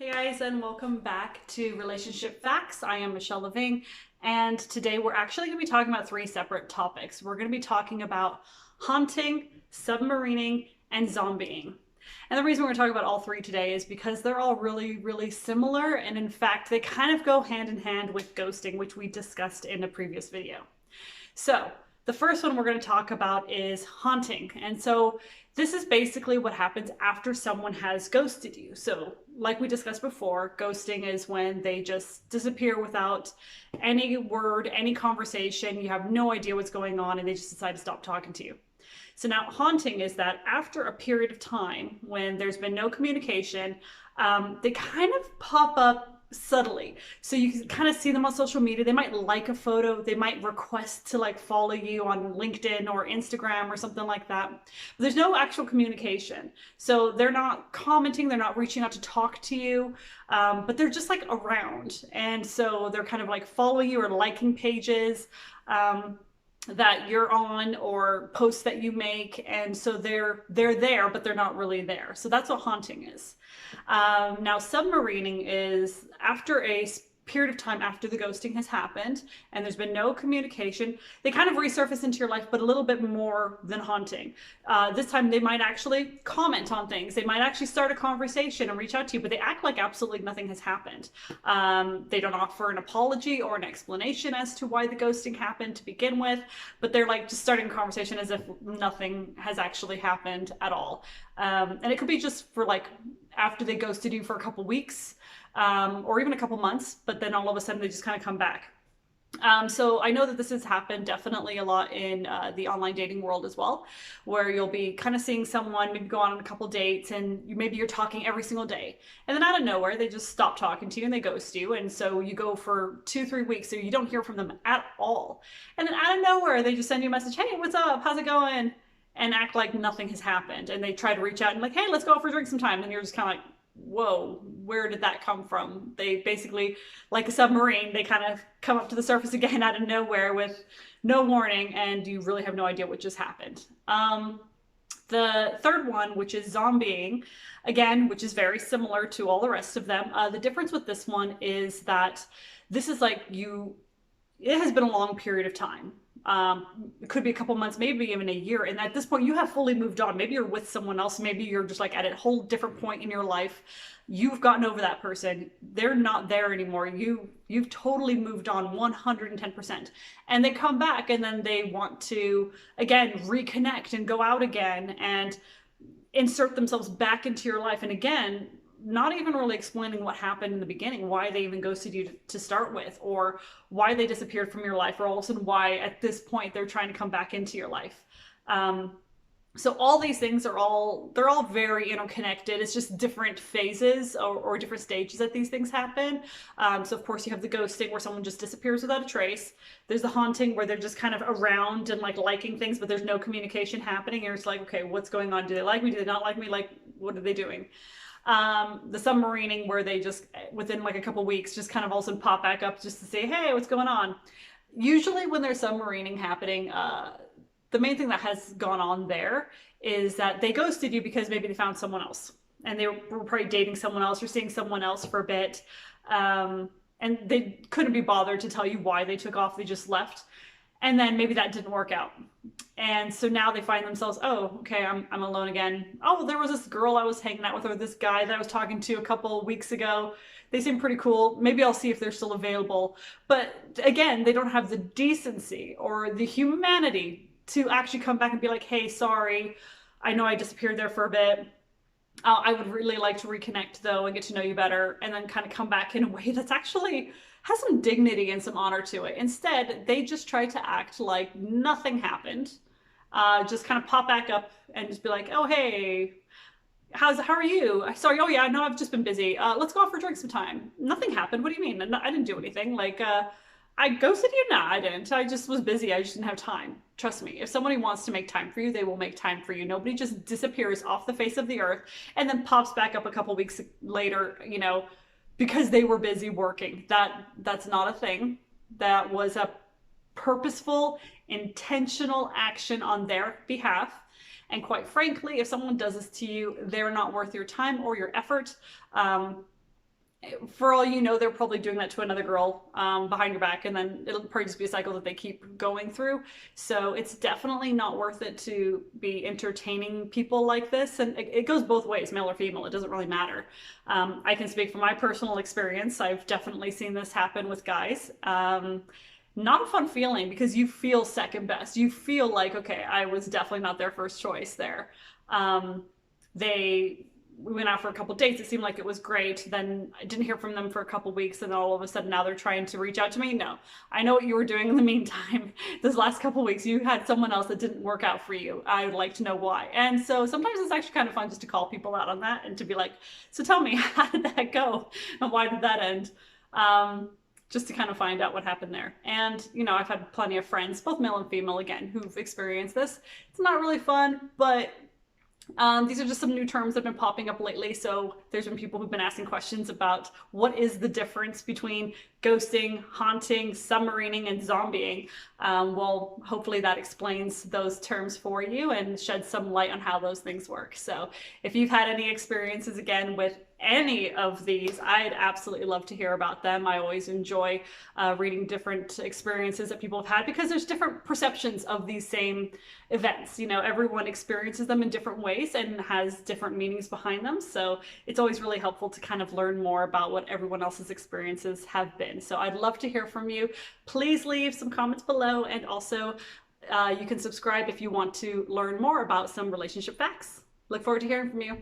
Hey guys, and welcome back to Relationship Facts. I am Michelle Lavigne, and today we're actually going to be talking about three separate topics. We're going to be talking about haunting, submarining, and zombieing. And the reason we're going to talk about all three today is because they're all really similar, and in fact, they kind of go hand in hand with ghosting, which we discussed in a previous video. So, the first one we're going to talk about is haunting. And so this is basically what happens after someone has ghosted you. So like we discussed before, ghosting is when they just disappear without any word, any conversation. You have no idea what's going on and they just decide to stop talking to you. So now haunting is that after a period of time when there's been no communication, they kind of pop up subtly. So you can kind of see them on social media. They might like a photo. They might request to like follow you on LinkedIn or Instagram or something like that. But there's no actual communication. So they're not commenting. They're not reaching out to talk to you. But they're just like around. And so they're kind of like following you or liking pages that you're on or posts that you make, and so they're there but they're not really there. So that's what haunting is. Now submarining is after a period of time after the ghosting has happened and there's been no communication, they kind of resurface into your life, but a little bit more than haunting. This time they might actually comment on things. They might actually start a conversation and reach out to you, but they act like absolutely nothing has happened. They don't offer an apology or an explanation as to why the ghosting happened to begin with, but they're like just starting a conversation as if nothing has actually happened at all. And it could be just for like after they ghosted you for a couple weeks, or even a couple months, but then all of a sudden they just kind of come back. So I know that this has happened definitely a lot in the online dating world as well, where you'll be kind of seeing someone, maybe go on a couple dates, and maybe you're talking every single day. And then out of nowhere, they just stop talking to you and they ghost you. And so you go for 2-3 weeks, so you don't hear from them at all. And then out of nowhere, they just send you a message, hey, what's up? How's it going? And act like nothing has happened. And they try to reach out and like, hey, let's go out for a drink sometime. And you're just kind of like, whoa, where did that come from? They basically, like a submarine, they kind of come up to the surface again out of nowhere with no warning, and you really have no idea what just happened. The third one, which is zombieing, again, which is very similar to all the rest of them. The difference with this one is that this is like it has been a long period of time. It could be a couple months, maybe even a year. And at this point, you have fully moved on. Maybe you're with someone else. Maybe you're just like at a whole different point in your life. You've gotten over that person. They're not there anymore. You've totally moved on 110%. And they come back and then they want to, again, reconnect and go out again and insert themselves back into your life. And again, not even really explaining what happened in the beginning, why they even ghosted you to start with, or why they disappeared from your life, or all of a sudden why at this point they're trying to come back into your life. So all these things they're all very interconnected. It's just different phases or different stages that these things happen. So of course you have the ghosting where someone just disappears without a trace. There's the haunting where they're just kind of around and like liking things, but there's no communication happening. And it's like, okay, what's going on? Do they like me? Do they not like me? Like, what are they doing? The submarining where they just within like a couple weeks just kind of also pop back up just to say, hey, what's going on? Usually when there's submarining happening, the main thing that has gone on there is that they ghosted you because maybe they found someone else and they were probably dating someone else or seeing someone else for a bit, and they couldn't be bothered to tell you why they took off. They just left. And then maybe that didn't work out. And so now they find themselves, oh, okay, I'm alone again. Oh, there was this girl I was hanging out with, or this guy that I was talking to a couple weeks ago. They seem pretty cool. Maybe I'll see if they're still available. But again, they don't have the decency or the humanity to actually come back and be like, hey, sorry, I know I disappeared there for a bit. I would really like to reconnect though and get to know you better, and then kind of come back in a way that's actually has some dignity and some honor to it. Instead, they just try to act like nothing happened. Just kind of pop back up and just be like, oh, hey, how are you? Sorry, oh yeah, no, I've just been busy. Let's go out for drinks sometime. Nothing happened. What do you mean? I didn't do anything. Like, I ghosted you? Nah, I didn't. I just was busy. I just didn't have time. Trust me, if somebody wants to make time for you, they will make time for you. Nobody just disappears off the face of the earth and then pops back up a couple weeks later, because they were busy working. That's not a thing. That was a purposeful, intentional action on their behalf. And quite frankly, if someone does this to you, they're not worth your time or your effort. For all you know, they're probably doing that to another girl behind your back, and then it'll probably just be a cycle that they keep going through. So it's definitely not worth it to be entertaining people like this. And it goes both ways, male or female, it doesn't really matter. I can speak from my personal experience. I've definitely seen this happen with guys. Not a fun feeling because you feel second best. You feel like, okay, I was definitely not their first choice there. They We went out for a couple dates. It seemed like it was great. Then I didn't hear from them for a couple weeks, and all of a sudden now they're trying to reach out to me. No, I know what you were doing in the meantime. This last couple weeks, you had someone else that didn't work out for you. I would like to know why. And so sometimes it's actually kind of fun just to call people out on that and to be like, so tell me, how did that go? And why did that end? Just to kind of find out what happened there. And, you know, I've had plenty of friends, both male and female, again, who've experienced this. It's not really fun, but these are just some new terms that have been popping up lately. So there's been people who've been asking questions about what is the difference between ghosting, haunting, submarining, and zombieing. Well, hopefully that explains those terms for you and sheds some light on how those things work. So if you've had any experiences, again, with any of these, I'd absolutely love to hear about them. I always enjoy reading different experiences that people have had because there's different perceptions of these same events. You know, everyone experiences them in different ways and has different meanings behind them. So it's always really helpful to kind of learn more about what everyone else's experiences have been. So I'd love to hear from you. Please leave some comments below, and also you can subscribe if you want to learn more about some relationship facts. Look forward to hearing from you.